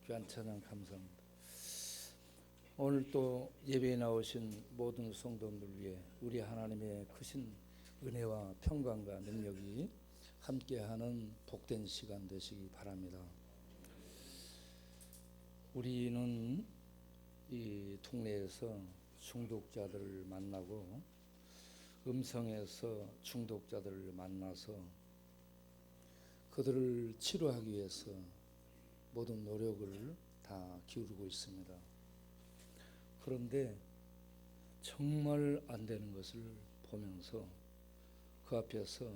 귀한 찬양 감사합니다. 오늘 또 예배에 나오신 모든 성도들 위해 우리 하나님의 크신 은혜와 평강과 능력이 함께하는 복된 시간 되시기 바랍니다. 우리는 이 동네에서 중독자들을 만나고 음성에서 중독자들을 만나서 그들을 치료하기 위해서 모든 노력을 다 기울이고 있습니다. 그런데 정말 안 되는 것을 보면서 그 앞에서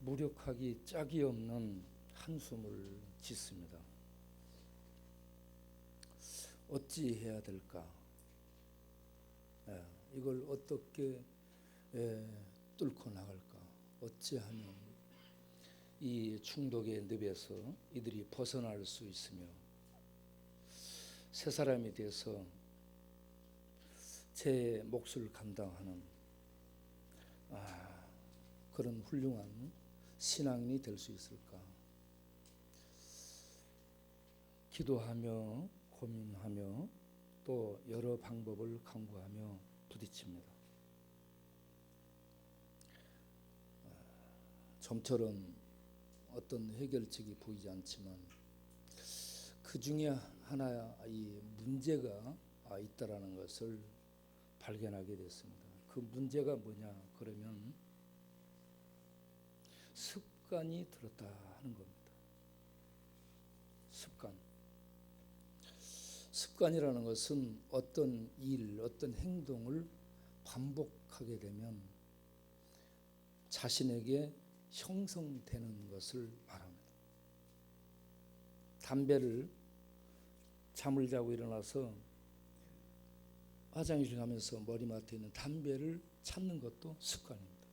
무력하기 짝이 없는 한숨을 짓습니다. 어찌 해야 될까? 이걸 어떻게 뚫고 나갈까? 어찌하면 이 중독의 늪에서 이들이 벗어날 수 있으며 새 사람이 돼서 제 몫을 감당하는 그런 훌륭한 신앙인이 될 수 있을까? 기도하며 고민하며 또 여러 방법을 강구하며 부딪힙니다. 좀처럼 어떤 해결책이 보이지 않지만 그 중에 하나 이 문제가 있다라는 것을 발견하게 됐습니다. 그 문제가 뭐냐 그러면 습관이 들었다 하는 겁니다. 습관이라는 것은 어떤 일, 어떤 행동을 반복하게 되면 자신에게 형성되는 것을 말합니다. 담배를 잠을 자고 일어나서 화장실 가면서 머리맡에 있는 담배를 찾는 것도 습관입니다.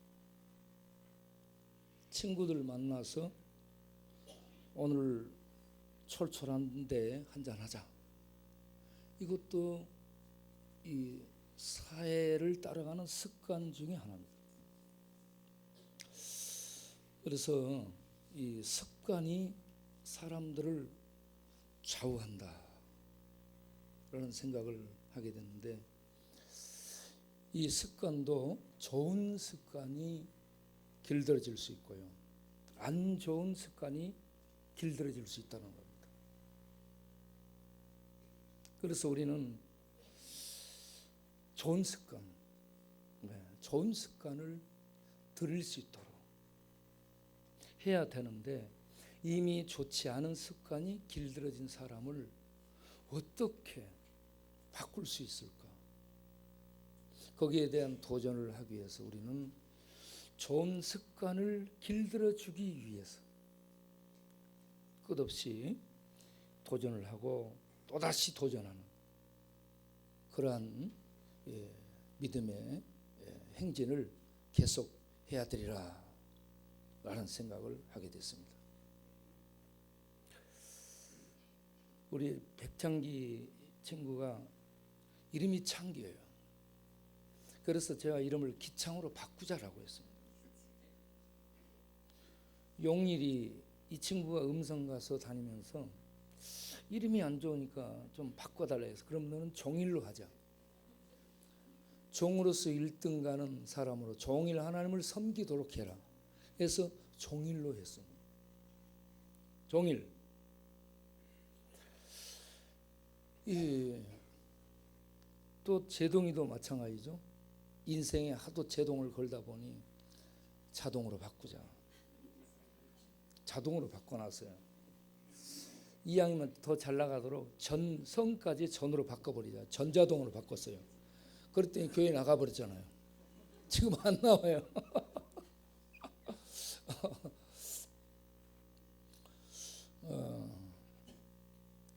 친구들 만나서 오늘 촐촐한데 한잔하자. 이것도 이 사회를 따라가는 습관 중에 하나입니다. 그래서 이 습관이 사람들을 좌우한다 라는 생각을 하게 되는데 이 습관도 좋은 습관이 길들여질 수 있고요, 안 좋은 습관이 길들여질 수 있다는 겁니다. 그래서 우리는 좋은 습관을 들일 수 있도록 해야 되는데 이미 좋지 않은 습관이 길들여진 사람을 어떻게 바꿀 수 있을까? 거기에 대한 도전을 하기 위해서 우리는 좋은 습관을 길들여주기 위해서 끝없이 도전을 하고 또다시 도전하는 그러한 믿음의 행진을 계속 해야 되리라 라는 생각을 하게 됐습니다. 우리 백창기 친구가 이름이 창기예요. 그래서 제가 이름을 기창으로 바꾸자라고 했습니다. 용일이 이 친구가 음성 가서 다니면서 이름이 안 좋으니까 좀 바꿔달라 해서 그럼 너는 종일로 하자. 종으로서 1등 가는 사람으로 종일 하나님을 섬기도록 해라. 해서 종일로 했습니다. 종일. 또 제동이도 마찬가지죠. 인생에 하도 제동을 걸다 보니 자동으로 바꾸자. 자동으로 바꿔놨어요. 이왕이면 더 잘 나가도록 전성까지 전으로 바꿔버리자. 전자동으로 바꿨어요. 그랬더니 교회 나가버렸잖아요. 지금 안 나와요.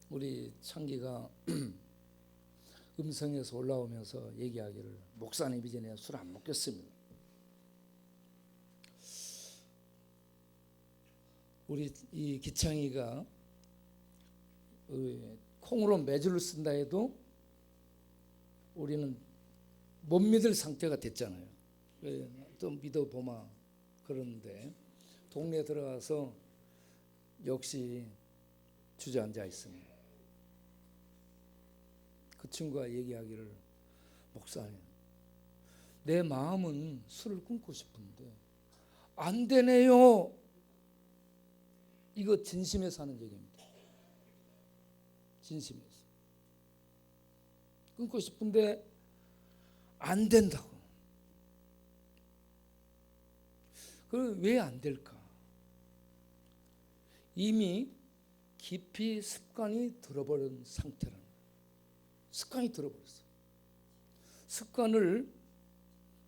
우리 창기가 음성에서 올라오면서 얘기하기를 목사님 이전에 술 안 먹겠습니다. 우리 이 기창이가 콩으로 매주를 쓴다 해도 우리는 못 믿을 상태가 됐잖아요. 또 믿어보마 그러는데 동네에 들어가서 역시 주저앉아 있습니다. 그 친구가 얘기하기를, 목사님, 내 마음은 술을 끊고 싶은데 안 되네요. 이거 진심에서 하는 얘기입니다. 진심에서. 끊고 싶은데 안 된다고. 그럼 왜 안 될까? 이미 깊이 습관이 들어버린 상태라는 거예요. 습관이 들어버렸어요. 습관을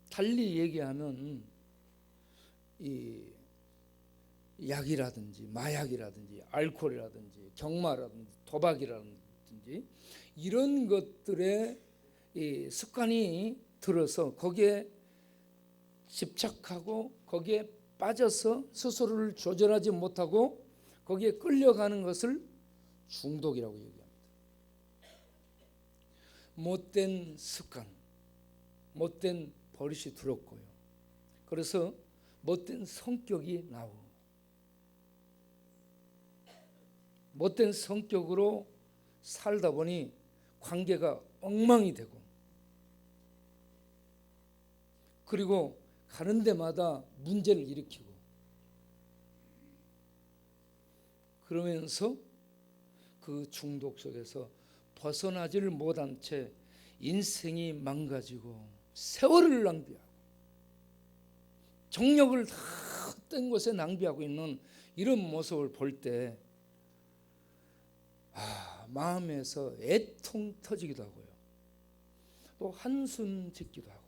달리 얘기하면 이 약이라든지 마약이라든지 알코올이라든지 경마라든지 도박이라든지 이런 것들의 이 습관이 들어서 거기에 집착하고 거기에 빠져서 스스로를 조절하지 못하고 거기에 끌려가는 것을 중독이라고 얘기합니다. 못된 습관, 못된 버릇이 들었고요. 그래서 못된 성격이 나오고, 못된 성격으로 살다 보니 관계가 엉망이 되고, 그리고 가는 데마다 문제를 일으키고, 그러면서 그 중독 속에서 벗어나지를 못한 채 인생이 망가지고 세월을 낭비하고 정력을 다 헛된 곳에 낭비하고 있는 이런 모습을 볼 때 마음에서 애통 터지기도 하고요. 또 한숨 짓기도 하고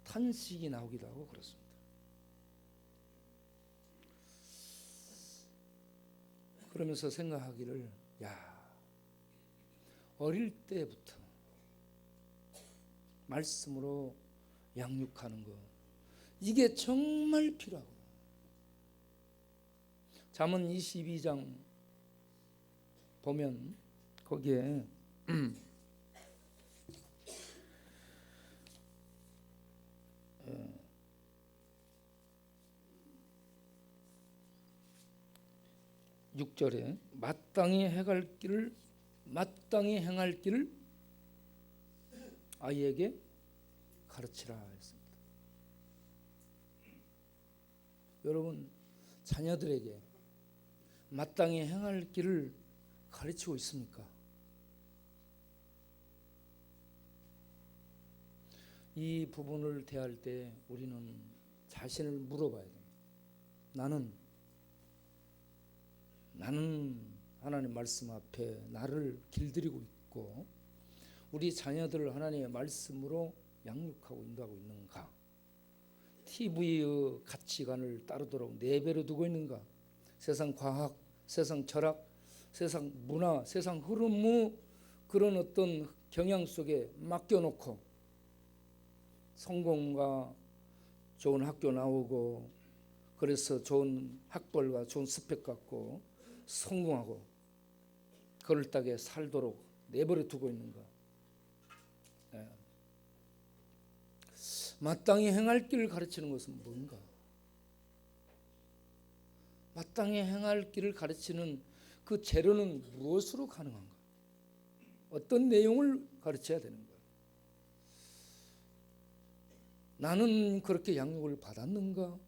탄식이 나오기도 하고 그렇습니다. 그러면서 생각하기를, 어릴 때부터 말씀으로 양육하는 것, 이게 정말 필요하고, 잠언 22장 보면 거기에 6절에 마땅히 행할 길을 아이에게 가르치라 했습니다. 여러분, 자녀들에게 마땅히 행할 길을 가르치고 있습니까? 이 부분을 대할 때 우리는 자신을 물어봐야 됩니다. 나는 하나님의 말씀 앞에 나를 길들이고 있고 우리 자녀들을 하나님의 말씀으로 양육하고 인도하고 있는가? TV의 가치관을 따르도록 내버려 두고 있는가? 세상 과학, 세상 철학, 세상 문화, 세상 흐름의 그런 어떤 경향 속에 맡겨놓고 성공과 좋은 학교 나오고 그래서 좋은 학벌과 좋은 스펙 갖고 성공하고 그럴듯하게 살도록 내버려 두고 있는가? 마땅히 행할 길을 가르치는 것은 뭔가? 마땅히 행할 길을 가르치는 그 재료는 무엇으로 가능한가? 어떤 내용을 가르쳐야 되는가? 나는 그렇게 양육을 받았는가?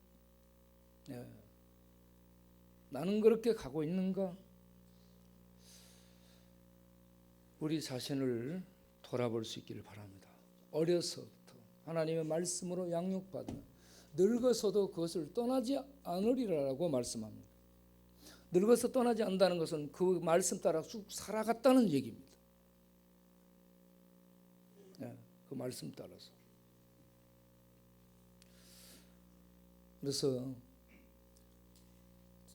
나는 그렇게 가고 있는가? 우리 자신을 돌아볼 수 있기를 바랍니다. 어려서부터 하나님의 말씀으로 양육받으면 늙어서도 그것을 떠나지 않으리라고 말씀합니다. 늙어서 떠나지 않는다는 것은 그 말씀 따라 쭉 살아갔다는 얘기입니다. 그 말씀 따라서. 그래서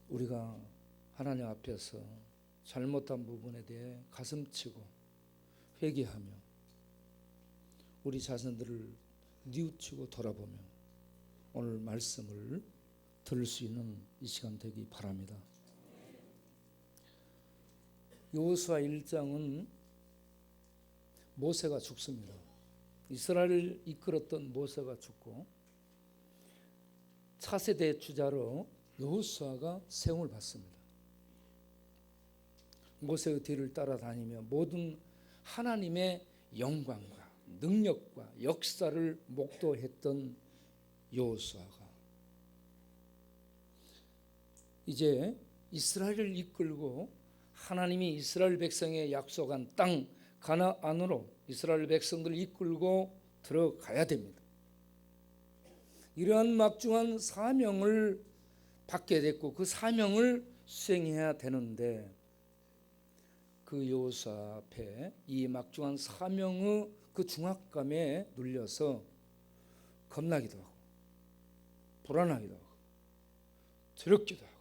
우리가 하나님 앞에서 잘못한 부분에 대해 가슴치고 회개하며 우리 자신들을 뉘우치고 돌아보며 오늘 말씀을 들을 수 있는 이 시간 되기 바랍니다. 여호수아 1장은 모세가 죽습니다. 이스라엘을 이끌었던 모세가 죽고 차세대 주자로 여호수아가 세움을 받습니다. 모세의 뒤를 따라다니며 모든 하나님의 영광과 능력과 역사를 목도했던 여호수아가 이제 이스라엘을 이끌고 하나님이 이스라엘 백성의 약속한 땅 가나안으로 이스라엘 백성들을 이끌고 들어가야 됩니다. 이러한 막중한 사명을 받게 됐고 그 사명을 수행해야 되는데 그 여호수아 앞에 이 막중한 사명의 그 중압감에 눌려서 겁나기도 하고 불안하기도 하고 두렵기도 하고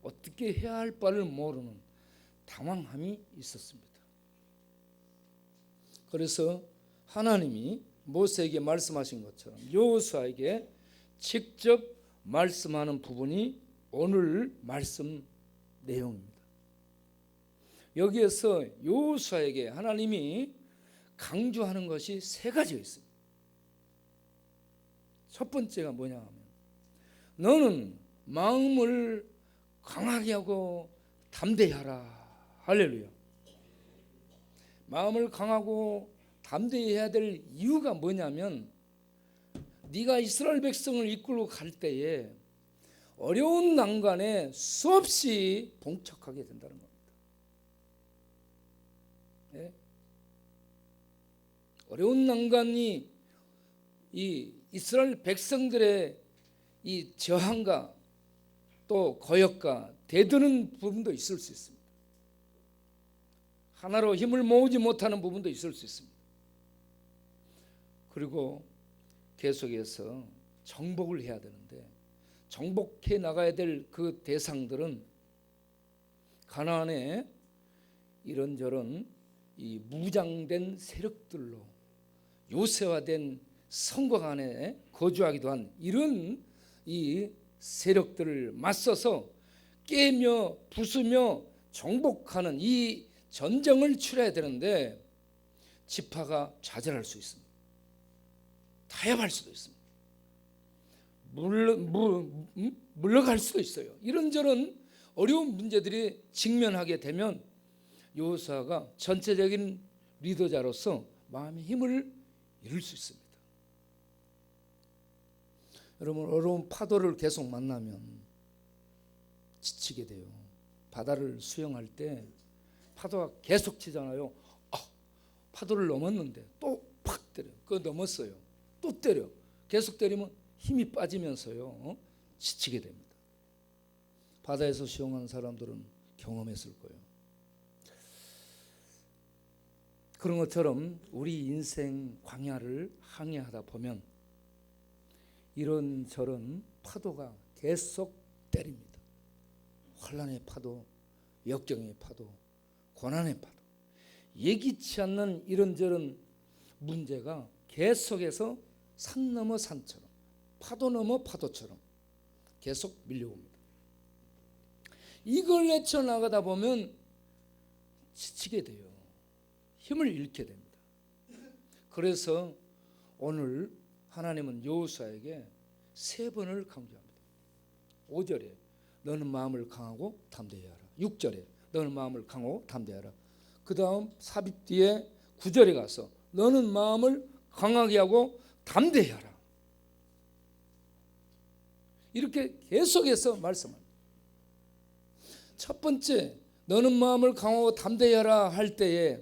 어떻게 해야 할 바를 모르는 당황함이 있었습니다. 그래서 하나님이 모세에게 말씀하신 것처럼 여호수아에게 직접 말씀하는 부분이 오늘 말씀 내용입니다. 여기에서 여호수아에게 하나님이 강조하는 것이 세 가지가 있습니다. 첫 번째가 뭐냐 하면 너는 마음을 강하게 하고 담대히 하라. 할렐루야. 마음을 강하고 담대히 해야 될 이유가 뭐냐면 네가 이스라엘 백성을 이끌고 갈 때에 어려운 난관에 수없이 봉착하게 된다는 겁니다. 네? 어려운 난관이 이 이스라엘 백성들의 이 저항과 또 거역과 대드는 부분도 있을 수 있습니다. 하나로 힘을 모으지 못하는 부분도 있을 수 있습니다. 그리고 계속해서 정복을 해야 되는데 정복해 나가야 될 그 대상들은 가나안에 이런저런 이 무장된 세력들로 요새화된 성곽 안에 거주하기도 한 이런 이 세력들을 맞서서 깨며 부수며 정복하는 이 전쟁을 치러야 되는데 지파가 좌절할 수 있습니다. 타협할 수도 있습니다. 물러갈 수도 있어요. 이런저런 어려운 문제들이 직면하게 되면 여호수아가 전체적인 리더자로서 마음의 힘을 잃을 수 있습니다. 여러분 어려운 파도를 계속 만나면 지치게 돼요. 바다를 수영할 때 파도가 계속 치잖아요. 파도를 넘었는데 또 팍 때려. 그거 넘었어요. 또 때려. 계속 때리면 힘이 빠지면서요. 지치게 됩니다. 바다에서 수영하는 사람들은 경험했을 거예요. 그런 것처럼 우리 인생 광야를 항해하다 보면 이런저런 파도가 계속 때립니다. 환난의 파도, 역경의 파도, 고난의 파도, 예기치 않는 이런저런 문제가 계속해서 산 넘어 산처럼 파도 넘어 파도처럼 계속 밀려옵니다. 이걸 헤쳐나가다 보면 지치게 돼요. 힘을 잃게 됩니다. 그래서 오늘 하나님은 여호수아에게 3번을 강조합니다. 5절에 너는 마음을 강하고 담대히 하라. 6절에 너는 마음을 강하고 담대히 하라. 그 다음 삽입 뒤에 9절에 가서 너는 마음을 강하게 하고 담대히 하라. 이렇게 계속해서 말씀합니다. 첫 번째 너는 마음을 강하고 담대히 하라 할 때에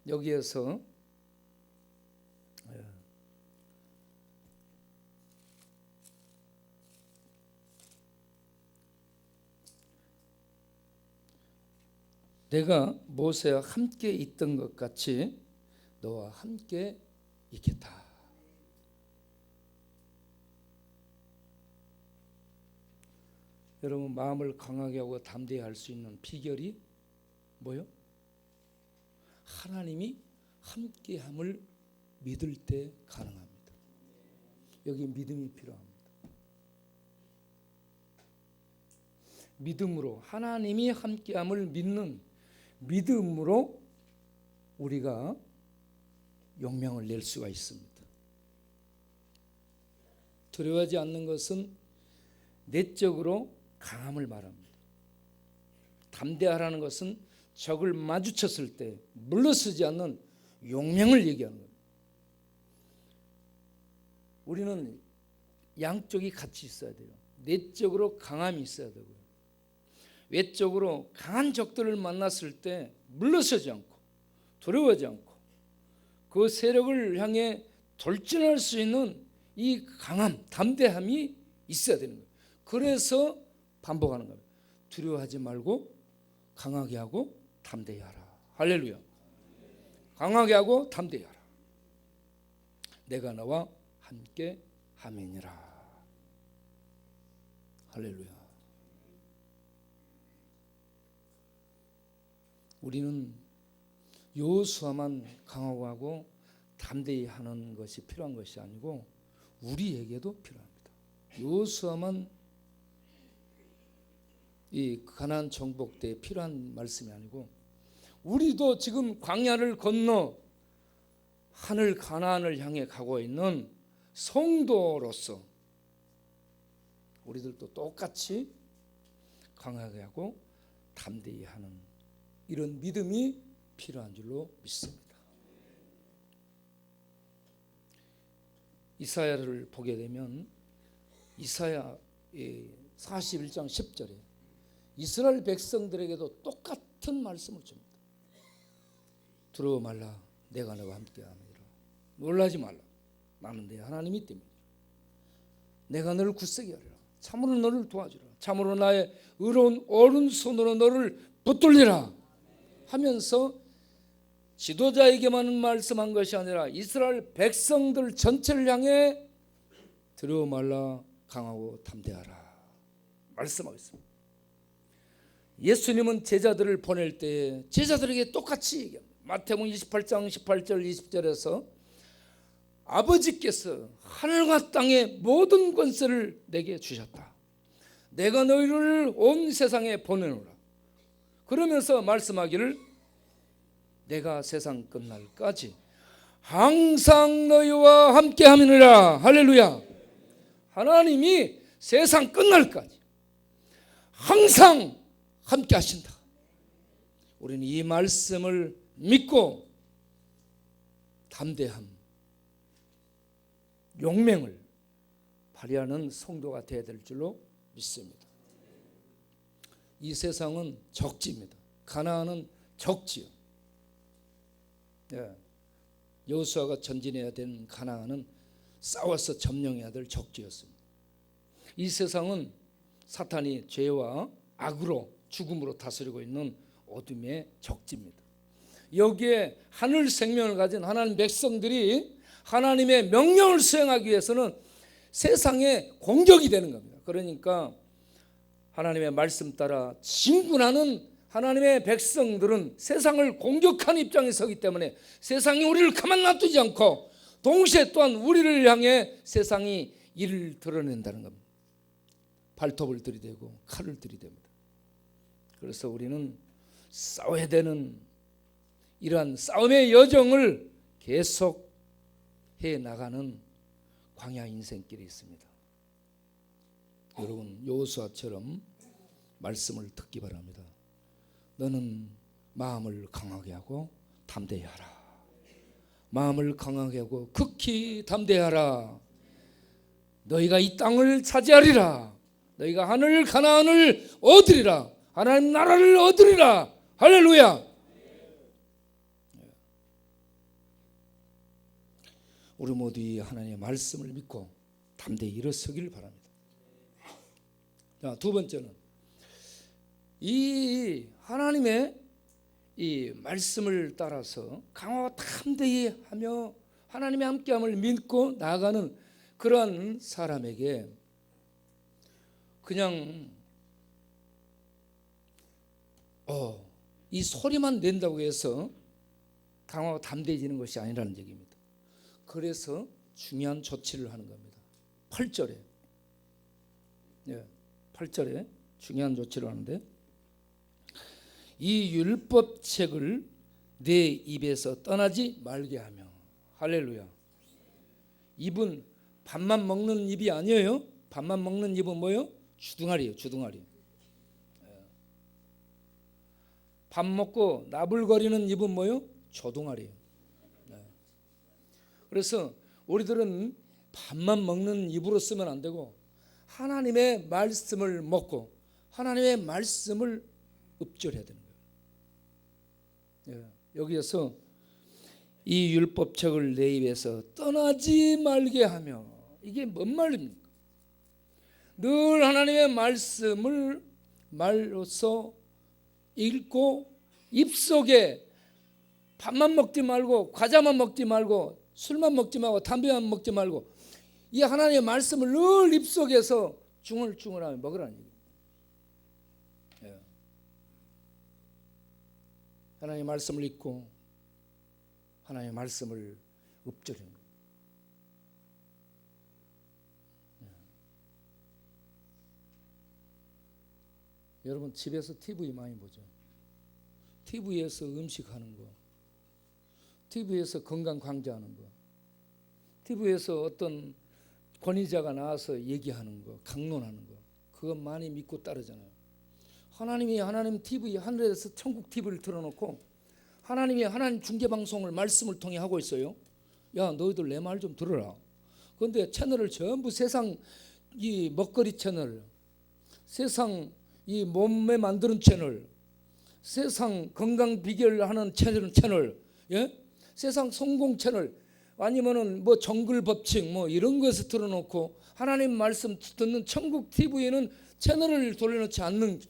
여기에서 내가 모세와 함께 있던 것 같이 너와 함께 있겠다. 여러분 마음을 강하게 하고 담대히 할 수 있는 비결이 뭐요? 하나님이 함께함을 믿을 때 가능합니다. 여기 믿음이 필요합니다. 믿음으로 하나님이 함께함을 믿는 믿음으로 우리가 용명을 낼 수가 있습니다. 두려워하지 않는 것은 내적으로 강함을 말합니다. 담대하라는 것은 적을 마주쳤을 때 물러서지 않는 용맹을 얘기하는 겁니다. 우리는 양쪽이 같이 있어야 돼요. 내적으로 강함이 있어야 되고요. 외적으로 강한 적들을 만났을 때 물러서지 않고 두려워하지 않고 그 세력을 향해 돌진할 수 있는 이 강함, 담대함이 있어야 되는 거예요. 그래서 반복하는 겁니다. 두려워하지 말고 강하게 하고 담대히 하라. 할렐루야. 강하게 하고 담대히 하라. 내가 너와 함께 함이니라. 할렐루야. 우리는 여호수아만 강하고 하고 담대히 하는 것이 필요한 것이 아니고 우리에게도 필요합니다. 여호수아만 이 가나안 정복 때 필요한 말씀이 아니고 우리도 지금 광야를 건너 하늘 가나안을 향해 가고 있는 성도로서 우리들도 똑같이 강하게 하고 담대히 하는 이런 믿음이 필요한 줄로 믿습니다. 이사야를 보게 되면 이사야 41장 10절에 이스라엘 백성들에게도 똑같은 말씀을 줍니다. 두려워 말라, 내가 너와 함께함이라. 놀라지 말라, 나는 내 하나님이 됨이라. 내가 너를 굳세게 하리라. 참으로 너를 도와주라. 참으로 나의 의로운 오른손으로 너를 붙들리라 하면서 지도자에게만 말씀한 것이 아니라 이스라엘 백성들 전체를 향해 두려워 말라, 강하고 담대하라 말씀하고 있습니다. 예수님은 제자들을 보낼 때 제자들에게 똑같이 얘기합니다. 마태복음 28장 18절 20절에서 아버지께서 하늘과 땅의 모든 권세를 내게 주셨다. 내가 너희를 온 세상에 보내노라. 그러면서 말씀하기를 내가 세상 끝날까지 항상 너희와 함께 함이니라. 할렐루야. 하나님이 세상 끝날까지 항상 함께 하신다. 우리는 이 말씀을 믿고 담대함, 용맹을 발휘하는 성도가 되어야 될 줄로 믿습니다. 이 세상은 적지입니다. 가나안은 적지요. 여호수아가 전진해야 된 가나안은 싸워서 점령해야 될 적지였습니다. 이 세상은 사탄이 죄와 악으로 죽음으로 다스리고 있는 어둠의 적지입니다. 여기에 하늘 생명을 가진 하나님 백성들이 하나님의 명령을 수행하기 위해서는 세상에 공격이 되는 겁니다. 그러니까 하나님의 말씀 따라 진군하는 하나님의 백성들은 세상을 공격하는 입장에 서기 때문에 세상이 우리를 가만 놔두지 않고 동시에 또한 우리를 향해 세상이 이를 드러낸다는 겁니다. 발톱을 들이대고 칼을 들이댑니다. 그래서 우리는 싸워야 되는 이러한 싸움의 여정을 계속 해 나가는 광야 인생길이 있습니다. 여러분 여호수아처럼 말씀을 듣기 바랍니다. 너는 마음을 강하게 하고 담대히 하라. 마음을 강하게 하고 극히 담대히 하라. 너희가 이 땅을 차지하리라. 너희가 하늘 가나안을 얻으리라. 하나님 나라를 얻으리라. 할렐루야. 우리 모두 이 하나님의 말씀을 믿고 담대히 일어서기를 바랍니다. 자, 두 번째는 이 하나님의 이 말씀을 따라서 강하고 담대히 하며 하나님의 함께함을 믿고 나아가는 그러한 사람에게 그냥 이 소리만 낸다고 해서 강하고 담대해지는 것이 아니라는 얘기입니다. 그래서 중요한 조치를 하는 겁니다. 8절에 8절에 중요한 조치를 하는데 이 율법책을 내 입에서 떠나지 말게 하며. 할렐루야. 입은 밥만 먹는 입이 아니에요. 밥만 먹는 입은 뭐예요? 주둥아리예요. 주둥아리. 밥 먹고 나불거리는 입은 뭐요? 조동아리예요. 그래서 우리들은 밥만 먹는 입으로 쓰면 안 되고 하나님의 말씀을 먹고 하나님의 말씀을 읊조려야 되는 거예요. 여기에서 이 율법책을 내 입에서 떠나지 말게 하며, 이게 뭔 말입니까? 늘 하나님의 말씀을 말로서 읽고 입속에 밥만 먹지 말고 과자만 먹지 말고 술만 먹지 말고 담배만 먹지 말고 이 하나님의 말씀을 늘 입속에서 중얼중얼하며 먹으라는 얘기예요. 하나님의 말씀을 읽고 하나님의 말씀을 읊조리는 거예요. 여러분 집에서 TV 많이 보죠. TV에서 음식하는 거, TV에서 건강 강조하는 거, TV에서 어떤 권위자가 나와서 얘기하는 거, 강론하는 거, 그거 많이 믿고 따르잖아요. 하나님 TV, 하늘에서 천국 TV를 틀어놓고 하나님이 하나님 중계방송을 말씀을 통해 하고 있어요. 야, 너희들 내 말 좀 들어라. 그런데 채널을 전부 세상 이 먹거리 채널, 세상 이 몸매 만드는 채널, 세상 건강 비결하는 채널, 세상 성공 채널, 아니면은 뭐 정글 법칙 뭐 이런 것을 틀어놓고 하나님 말씀 듣는 천국 TV에는 채널을 돌려놓지 않는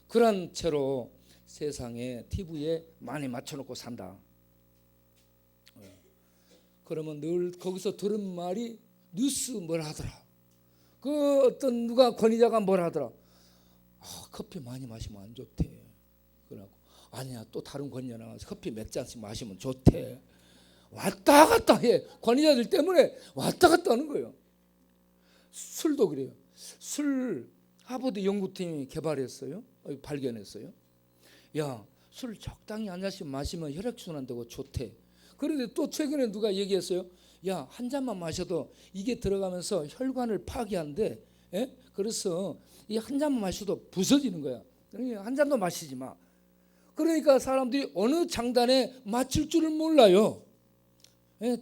그런 채로 세상에 TV에 많이 맞춰놓고 산다. 그러면 늘 거기서 들은 말이 뉴스 뭐라 하더라. 그 어떤 누가 권위자가 뭐라 하더라. 커피 많이 마시면 안 좋대. 그러고 아니야, 또 다른 권위자 나와서 커피 몇 잔씩 마시면 좋대. 왔다 갔다 해. 권위자들 때문에 왔다 갔다 하는 거예요. 술도 그래요. 술 하버드 연구팀이 개발했어요. 발견했어요. 야, 술 적당히 한 잔씩 마시면 혈액순환 되고 좋대. 그런데 또 최근에 누가 얘기했어요. 야, 한 잔만 마셔도 이게 들어가면서 혈관을 파괴한대. 그래서 이 한 잔만 마셔도 부서지는 거야. 그러니까 한 잔도 마시지 마. 그러니까 사람들이 어느 장단에 맞출 줄을 몰라요.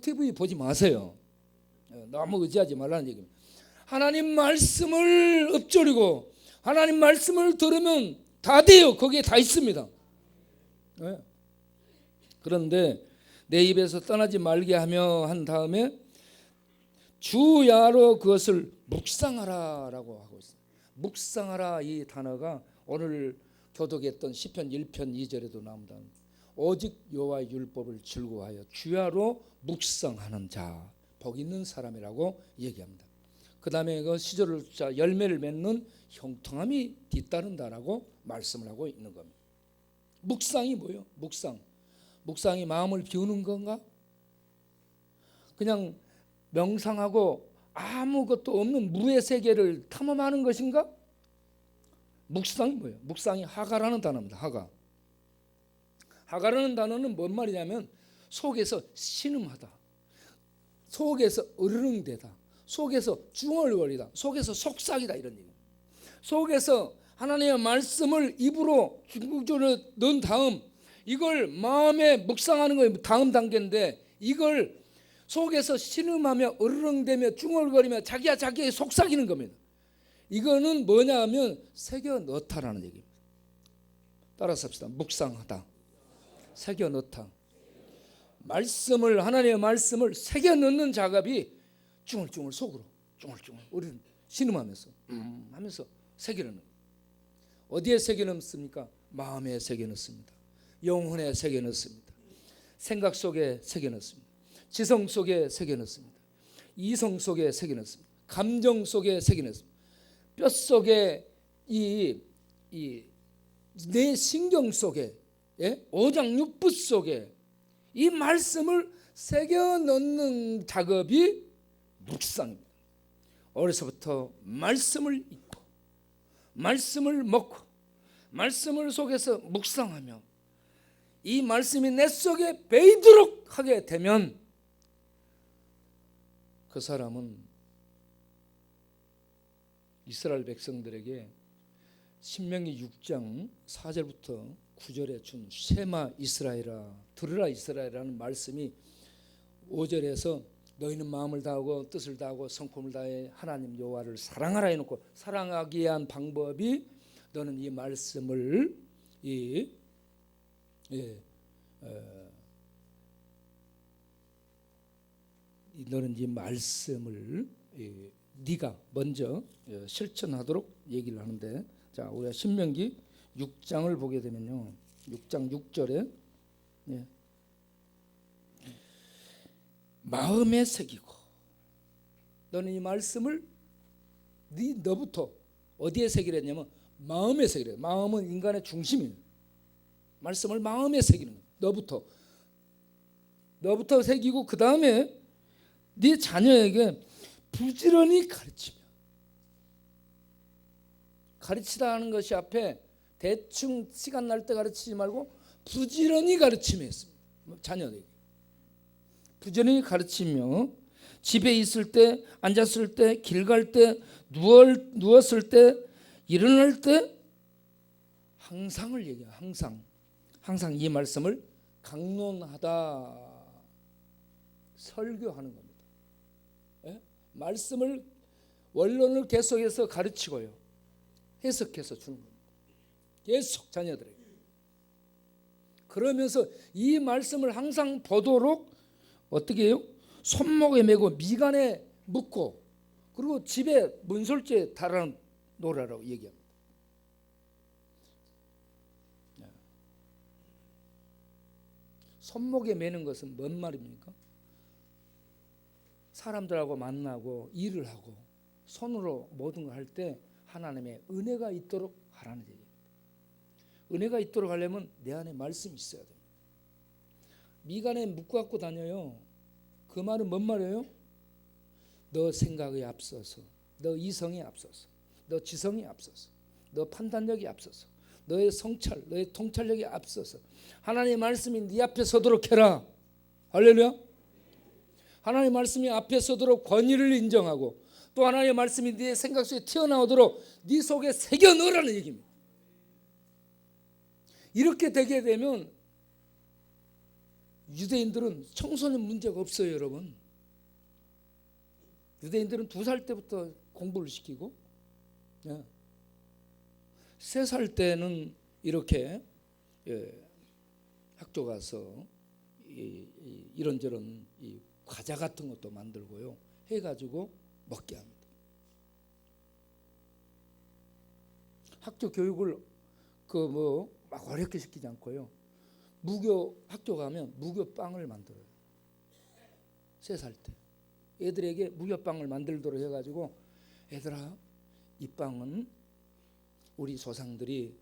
TV 보지 마세요. 너무 의지하지 말라는 얘기입니다. 하나님 말씀을 읊조리고 하나님 말씀을 들으면 다 돼요. 거기에 다 있습니다. 그런데 내 입에서 떠나지 말게 하며 한 다음에 주야로 그것을 묵상하라라고 하고 있어요. 묵상하라, 이 단어가 오늘 교독했던 시편 1편 2절에도 나옵니다. 오직 여호와의 율법을 즐거워하여 주야로 묵상하는 자 복 있는 사람이라고 얘기합니다. 그 다음에 그 시절을 열매를 맺는 형통함이 뒤따른다라고 말씀을 하고 있는 겁니다. 묵상이 뭐예요? 묵상이 마음을 비우는 건가? 그냥 명상하고 아무것도 없는 무의 세계를 탐험하는 것인가? 묵상이 뭐예요? 묵상이 하가라는 단어입니다. 하가라는 단어는 뭔 말이냐면 속에서 신음하다, 속에서 으르렁대다, 속에서 중얼거리다, 속에서 속삭이다, 이런 얘기. 속에서 하나님의 말씀을 입으로 중국적으로 넣은 다음 이걸 마음에 묵상하는 거예요. 다음 단계인데 이걸 속에서 신음하며 으르렁대며 중얼거리며 자기야 속삭이는 겁니다. 이거는 뭐냐 하면 새겨 넣다라는 얘기입니다. 따라서 합시다. 묵상하다, 새겨 넣다. 하나님의 말씀을 새겨 넣는 작업이 중얼중얼 속으로 중얼중얼 우리는 신음하면서 하면서 새겨 넣는. 어디에 새겨 넣습니까? 마음에 새겨 넣습니다. 영혼에 새겨 넣습니다. 생각 속에 새겨 넣습니다. 지성 속에 새겨 넣습니다. 이성 속에 새겨 넣습니다. 감정 속에 새겨 넣습니다. 뼈 속에 내 신경 속에, 오장육부 속에 이 말씀을 새겨 넣는 작업이 묵상입니다. 어려서부터 말씀을 읽고 말씀을 먹고 말씀을 속에서 묵상하며 이 말씀이 내 속에 배이도록 하게 되면 그 사람은 이스라엘 백성들에게 신명기 6장 4절부터 9절에 준 쉐마 이스라엘아 들으라 이스라엘이라는 말씀이 5절에서 너희는 마음을 다하고 뜻을 다하고 성품을 다해 하나님 여호와를 사랑하라 해놓고 사랑하기 위한 방법이 너는 이 말씀을 너는 이 말씀을 네가 먼저 실천하도록 얘기를 하는데, 자 우리가 신명기 6장을 보게 되면요, 6장 6절에 마음에 새기고 너는 이 말씀을 너부터 어디에 새기랬냐면 마음에 새기래. 마음은 인간의 중심이에요. 말씀을 마음에 새기는 거예요. 너부터 새기고 그 다음에 네 자녀에게 부지런히 가르치다 하는 것이 앞에 대충 시간 날 때 가르치지 말고 부지런히 가르치며 했습니다. 자녀에게 부지런히 가르치며 집에 있을 때, 앉았을 때, 길 갈 때, 누웠을 때, 일어날 때 항상을 얘기해요. 항상 이 말씀을 강론하다, 설교하는 겁니다. 말씀을 원론을 계속해서 가르치고요, 해석해서 주는 겁니다. 계속 자녀들에게. 그러면서 이 말씀을 항상 보도록 어떻게 해요? 손목에 메고 미간에 묶고, 그리고 집에 문설주에 달아 놓으라고 얘기합니다. 손목에 매는 것은 뭔 말입니까? 사람들하고 만나고 일을 하고 손으로 모든 걸 할 때 하나님의 은혜가 있도록 하라는 얘기입니다. 은혜가 있도록 하려면 내 안에 말씀이 있어야 됩니다. 미간에 묶어갖고 다녀요. 그 말은 뭔 말이에요? 너 생각에 앞서서, 너 이성에 앞서서, 너 지성에 앞서서, 너 판단력에 앞서서, 너의 성찰, 너의 통찰력에 앞서서 하나님의 말씀이 네 앞에 서도록 해라. 할렐루야. 하나님의 말씀이 앞에 서도록 권위를 인정하고, 또 하나님의 말씀이 네 생각 속에 튀어나오도록 네 속에 새겨 넣으라는 얘기입니다. 이렇게 되게 되면 유대인들은 청소년 문제가 없어요. 여러분, 유대인들은 2살 때부터 공부를 시키고 3살 때는 이렇게 학교 가서 이런저런 과자 같은 것도 만들고요, 해가지고 먹게 합니다. 학교 교육을 막 어렵게 시키지 않고요, 무교 학교 가면 무교빵을 만들어요. 3살 때 애들에게 무교빵을 만들도록 해가지고, 애들아 이 빵은 우리 조상들이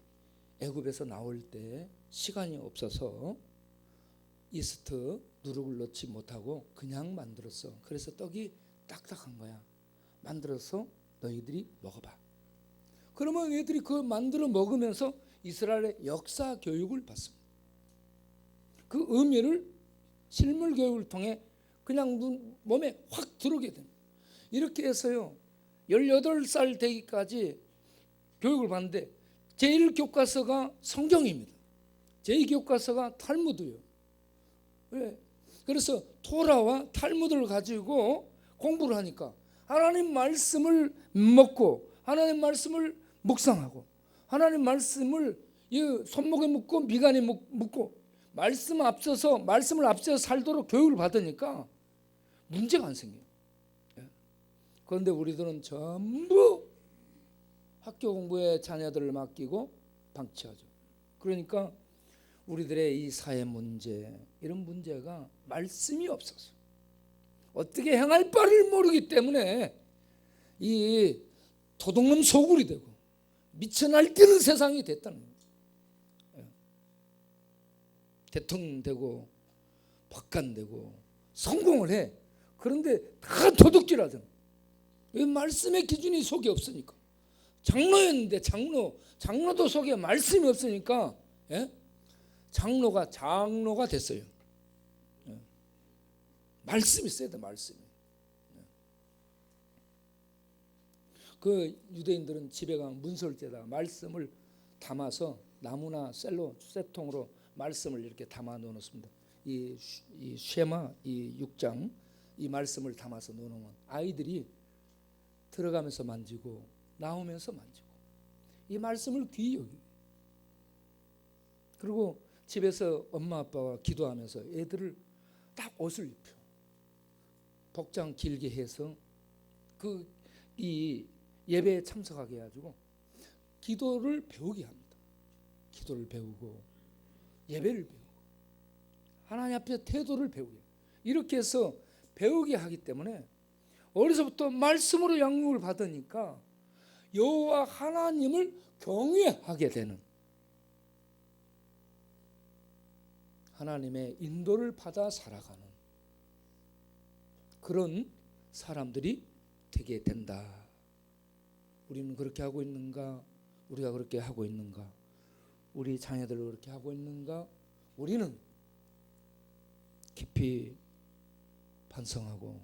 애굽에서 나올 때 시간이 없어서 이스트 누룩을 넣지 못하고 그냥 만들었어. 그래서 떡이 딱딱한 거야. 만들어서 너희들이 먹어봐. 그러면 애들이 그걸 만들어 먹으면서 이스라엘의 역사 교육을 받습니다. 그 의미를 실물 교육을 통해 그냥 몸에 확 들어오게 됩니다. 이렇게 해서요, 18살 되기까지 교육을 받는데 제1교과서가 성경입니다. 제2교과서가 탈무드예요. 왜? 그래서 토라와 탈무드를 가지고 공부를 하니까 하나님 말씀을 먹고 하나님 말씀을 묵상하고 하나님 말씀을 손목에 묶고 미간에 묶고 말씀을 앞서서 살도록 교육을 받으니까 문제가 안 생겨요. 그런데 우리들은 전부 학교 공부에 자녀들을 맡기고 방치하죠. 그러니까 우리들의 이 사회 문제, 이런 문제가 말씀이 없어서 어떻게 행할 바를 모르기 때문에 이 도둑놈 소굴이 되고 미쳐 날뛰는 세상이 됐다는 거예요. 대통령 되고 박관되고 성공을 해. 그런데 다 도둑질하잖아. 왜? 말씀의 기준이 속에 없으니까. 장로였는데 장로도 속에 말씀이 없으니까 장로가 됐어요. 말씀이 있어야 돼, 말씀이. 그 유대인들은 집에 가면 문설대에다 말씀을 담아서 나무나 셀로 쇠통으로 말씀을 이렇게 담아 놓습니다. 이 쉐마 이 6장 이 말씀을 담아서 놓으면 아이들이 들어가면서 만지고 나오면서 만지고 이 말씀을 귀히 여기고, 그리고 집에서 엄마 아빠가 기도하면서 애들을 딱 옷을 입혀 복장 길게 해서 이 예배에 참석하게 해가지고 기도를 배우게 합니다. 기도를 배우고 예배를 배우고 하나님 앞에 태도를 배우게, 이렇게 해서 배우게 하기 때문에 어려서부터 말씀으로 양육을 받으니까 여호와 하나님을 경외하게 되는, 하나님의 인도를 받아 살아가는 그런 사람들이 되게 된다. 우리는 그렇게 하고 있는가? 우리가 그렇게 하고 있는가? 우리 자녀들 그렇게 하고 있는가? 우리는 깊이 반성하고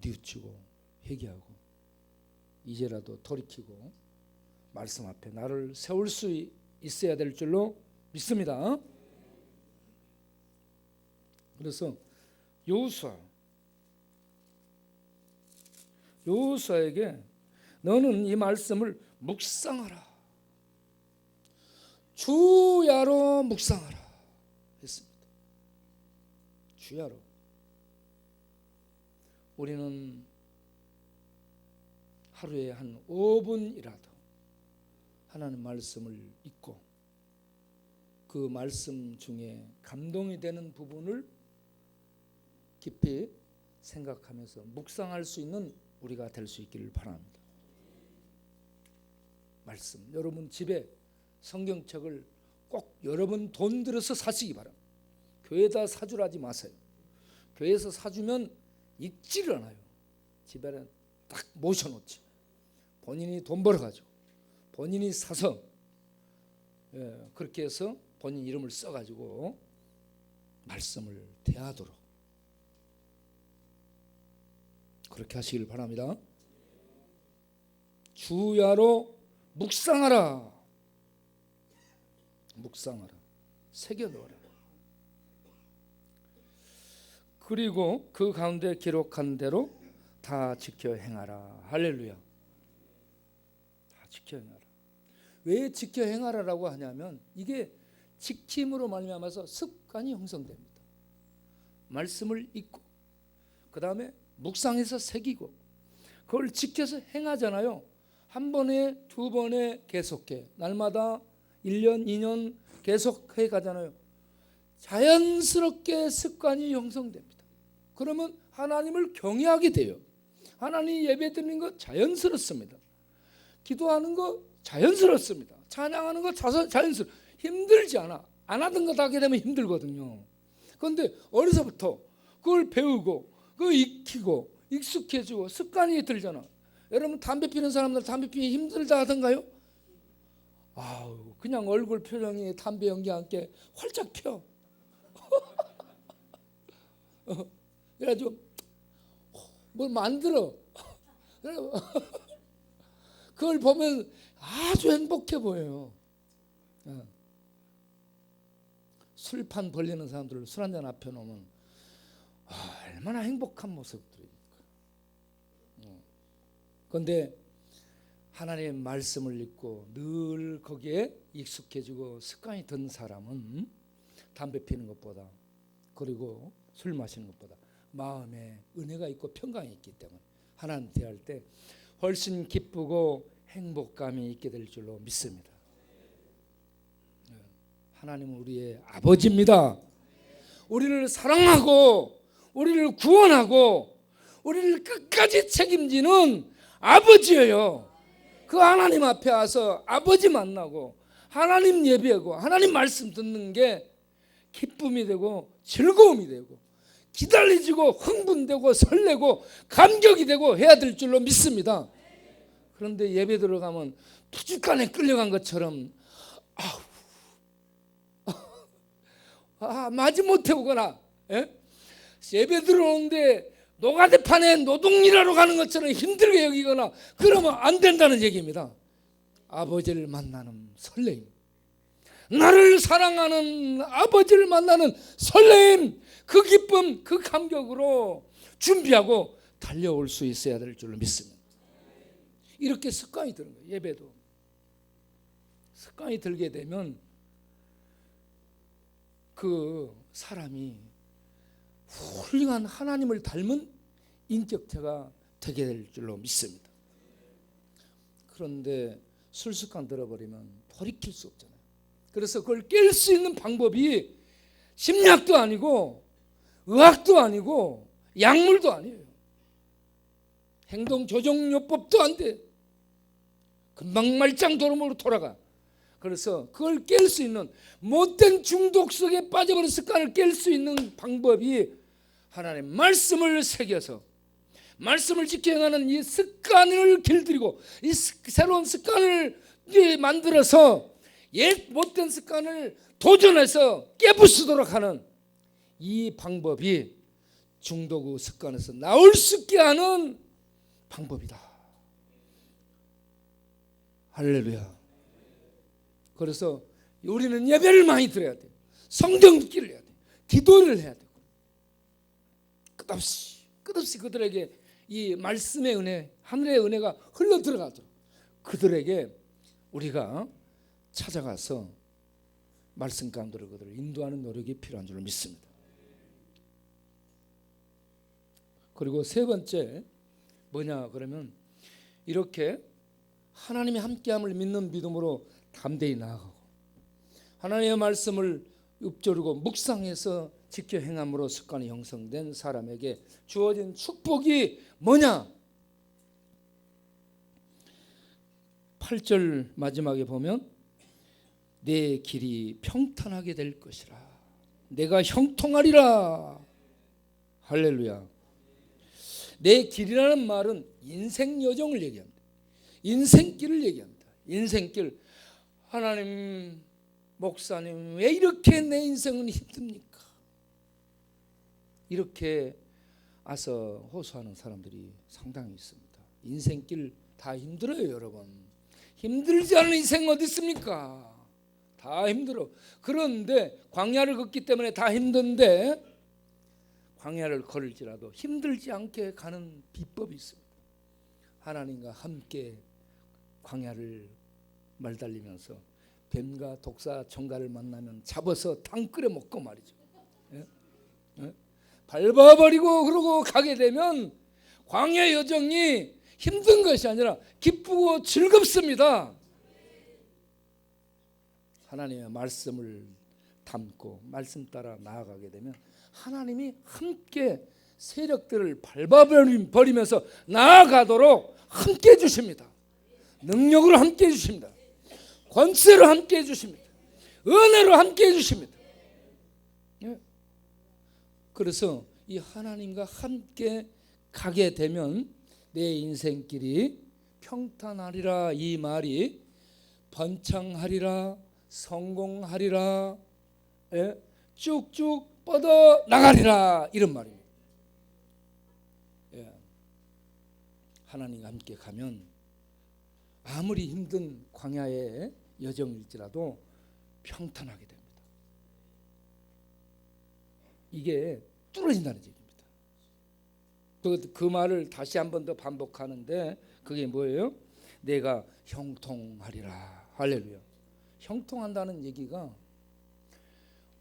뉘우치고 회개하고 이제라도 돌이키고 말씀 앞에 나를 세울 수 있어야 될 줄로 믿습니다. 그래서 여호수아에게 너는 이 말씀을 묵상하라, 주야로 묵상하라 했습니다. 주야로. 우리는 하루에 한 5분이라도 하나님 말씀을 읽고 그 말씀 중에 감동이 되는 부분을 깊이 생각하면서 묵상할 수 있는 우리가 될 수 있기를 바랍니다. 말씀, 여러분 집에 성경책을 꼭 여러분 돈 들여서 사시기 바랍니다. 교회에다 사주라 하지 마세요. 교회에서 사주면 읽지를 않아요. 집에는 딱 모셔놓지. 본인이 돈 벌어가지고 본인이 사서 그렇게 해서 본인 이름을 써가지고 말씀을 대하도록 그렇게 하시길 바랍니다. 주야로 묵상하라. 묵상하라. 새겨넣어라. 그리고 그 가운데 기록한 대로 다 지켜 행하라. 할렐루야. 다 지켜 행하라. 왜 지켜 행하라라고 하냐면 이게 지킴으로 말미암아서 습관이 형성됩니다. 말씀을 읽고 그 다음에 묵상해서 새기고 그걸 지켜서 행하잖아요. 한 번에 두 번에 계속해 날마다 1년 2년 계속해 가잖아요. 자연스럽게 습관이 형성됩니다. 그러면 하나님을 경외하게 돼요. 하나님 예배드리는 거 자연스럽습니다. 기도하는 거 자연스럽습니다. 찬양하는 거 자연스럽. 힘들지 않아. 안 하던 거 다 하게 되면 힘들거든요. 그런데 어려서부터 그걸 배우고 그걸 익히고 익숙해지고 습관이 들잖아. 여러분 담배 피는 사람들 담배 피기 힘들다 하던가요? 아우 그냥 얼굴 표정이 담배 연기와 함께 활짝 펴. 그래가지고 뭘 만들어. 그걸 보면 아주 행복해 보여요. 술판 벌리는 사람들을 술 한잔 앞에 놓으면 얼마나 행복한 모습들입니까. 그런데 하나님의 말씀을 읽고 늘 거기에 익숙해지고 습관이 든 사람은 담배 피는 것보다 그리고 술 마시는 것보다 마음에 은혜가 있고 평강이 있기 때문에 하나님 대할 때 훨씬 기쁘고 행복감이 있게 될 줄로 믿습니다. 하나님은 우리의 아버지입니다. 우리를 사랑하고 우리를 구원하고 우리를 끝까지 책임지는 아버지예요. 그 하나님 앞에 와서 아버지 만나고 하나님 예배하고 하나님 말씀 듣는 게 기쁨이 되고 즐거움이 되고 기다려지고 흥분되고 설레고 감격이 되고 해야 될 줄로 믿습니다. 그런데 예배 들어가면 푸주간에 끌려간 것처럼 마지못해 오거나 예배 들어오는데 노가대판에 노동일하러 가는 것처럼 힘들게 여기거나 그러면 안 된다는 얘기입니다. 아버지를 만나는 설레임, 나를 사랑하는 아버지를 만나는 설레임, 그 기쁨, 그 감격으로 준비하고 달려올 수 있어야 될 줄로 믿습니다. 이렇게 습관이 드는 거예요. 예배도 습관이 들게 되면 그 사람이 훌륭한 하나님을 닮은 인격체가 되게 될 줄로 믿습니다. 그런데 술 습관 들어버리면 돌이킬 수 없잖아요. 그래서 그걸 깰 수 있는 방법이 심리학도 아니고 의학도 아니고 약물도 아니에요. 행동조정요법도 안 돼. 금방 말짱도루묵으로 돌아가. 그래서 그걸 깰 수 있는, 못된 중독 속에 빠져버린 습관을 깰 수 있는 방법이 하나님의 말씀을 새겨서 말씀을 지켜 행하는 이 습관을 길들이고 이 새로운 습관을 만들어서 옛 못된 습관을 도전해서 깨부수도록 하는 이 방법이 중독의 습관에서 나올 수 있게 하는 방법이다. 할렐루야. 그래서 우리는 예배를 많이 드려야 돼요. 성경 듣기를 해야 돼요. 기도를 해야 되고 끝없이 그들에게 이 말씀의 은혜, 하늘의 은혜가 흘러 들어가도록 그들에게 우리가 찾아가서 말씀 가운데로 그들을 인도하는 노력이 필요한 줄 믿습니다. 그리고 세 번째 뭐냐 그러면 이렇게 하나님이 함께함을 믿는 믿음으로 담대히 나아가고 하나님의 말씀을 읊조리고 묵상해서 지켜 행함으로 습관이 형성된 사람에게 주어진 축복이 뭐냐? 8절 마지막에 보면 내 길이 평탄하게 될 것이라, 내가 형통하리라. 할렐루야. 내 길이라는 말은 인생 여정을 얘기합니다. 인생길을 얘기합니다. 인생길. 하나님, 목사님, 왜 이렇게 내 인생은 힘듭니까? 이렇게 와서 호소하는 사람들이 상당히 있습니다. 인생길 다 힘들어요, 여러분. 힘들지 않은 인생 어디 있습니까? 다 힘들어. 그런데 광야를 걷기 때문에 다 힘든데 광야를 걸을지라도 힘들지 않게 가는 비법이 있습니다. 하나님과 함께 광야를 말달리면서 뱀과 독사 청가를 만나면 잡아서 탕 끓여 먹고 말이죠. 예? 예? 밟아버리고 그러고 가게 되면 광야 여정이 힘든 것이 아니라 기쁘고 즐겁습니다. 하나님의 말씀을 담고 말씀 따라 나아가게 되면 하나님이 함께 세력들을 밟아버리면서 나아가도록 함께 해주십니다. 능력으로 함께 해주십니다. 권세로 함께 해주십니다. 은혜로 함께 해주십니다. 그래서 이 하나님과 함께 가게 되면 내 인생길이 평탄하리라, 이 말이 번창하리라, 성공하리라, 쭉쭉 뻗어 나가리라, 이런 말입니다. 하나님과 함께 가면 아무리 힘든 광야의 여정일지라도 평탄하게 됩니다. 이게 뚫어진다는 얘기입니다. 그 말을 다시 한 번 더 반복하는데 그게 뭐예요? 내가 형통하리라. 할렐루야. 형통한다는 얘기가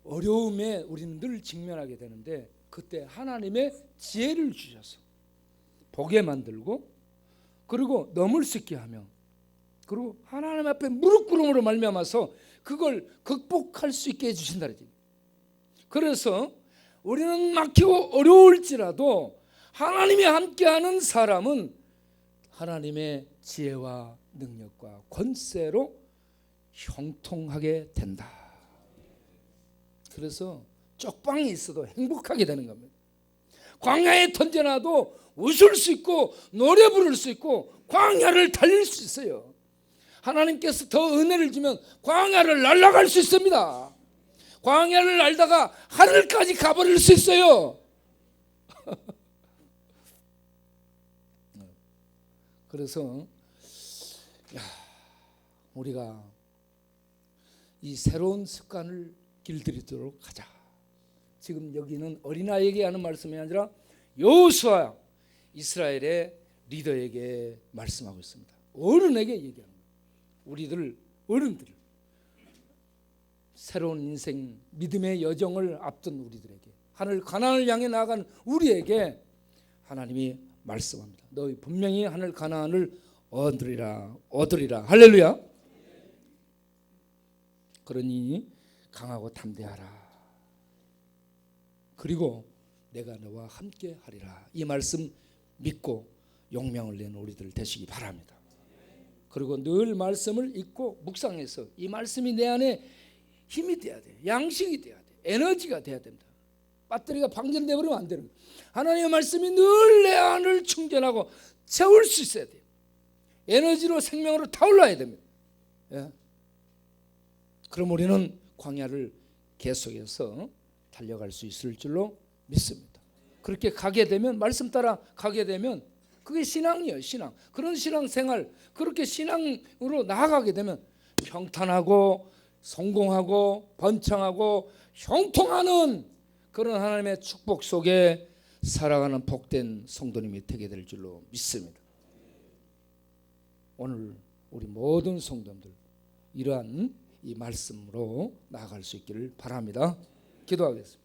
어려움에 우리는 늘 직면하게 되는데 그때 하나님의 지혜를 주셔서 보게 만들고 그리고 넘을 수 있게 하며 그리고 하나님 앞에 무릎 꿇음으로 말미암아서 그걸 극복할 수 있게 해주신다는 얘기입니다. 그래서 우리는 막히고 어려울지라도 하나님이 함께하는 사람은 하나님의 지혜와 능력과 권세로 형통하게 된다. 그래서 쪽방이 있어도 행복하게 되는 겁니다. 광야에 던져놔도 웃을 수 있고 노래 부를 수 있고 광야를 달릴 수 있어요. 하나님께서 더 은혜를 주면 광야를 날아갈 수 있습니다. 광야를 날다가 하늘까지 가버릴 수 있어요. 그래서 우리가 이 새로운 습관을 길들이도록 하자. 지금 여기는 어린아이에게 하는 말씀이 아니라 여호수아 이스라엘의 리더에게 말씀하고 있습니다. 어른에게 얘기하는 거예요. 우리들 어른들, 새로운 인생 믿음의 여정을 앞둔 우리들에게, 하늘 가나안을 향해 나아간 우리에게 하나님이 말씀합니다. 너희 분명히 하늘 가나안을 얻으리라. 할렐루야. 그러니 강하고 담대하라. 그리고 내가 너와 함께 하리라. 이 말씀 믿고 용명을 내는 우리들 되시기 바랍니다. 그리고 늘 말씀을 읽고 묵상해서 이 말씀이 내 안에 힘이 돼야 돼. 양식이 돼야 돼. 에너지가 돼야 된다. 배터리가 방전돼 버리면 안 되는 거예요. 하나님의 말씀이 늘 내 안을 충전하고 채울 수 있어야 돼요. 에너지로 생명으로 타올라야 됩니다. 예? 그럼 우리는 광야를 계속해서 달려갈 수 있을 줄로 믿습니다. 그렇게 가게 되면, 말씀 따라 가게 되면 그게 신앙이에요. 신앙. 그런 신앙생활, 그렇게 신앙으로 나아가게 되면 평탄하고 성공하고 번창하고 형통하는 그런 하나님의 축복 속에 살아가는 복된 성도님이 되게 될 줄로 믿습니다. 오늘 우리 모든 성도들 이러한 이 말씀으로 나아갈 수 있기를 바랍니다. 기도하겠습니다.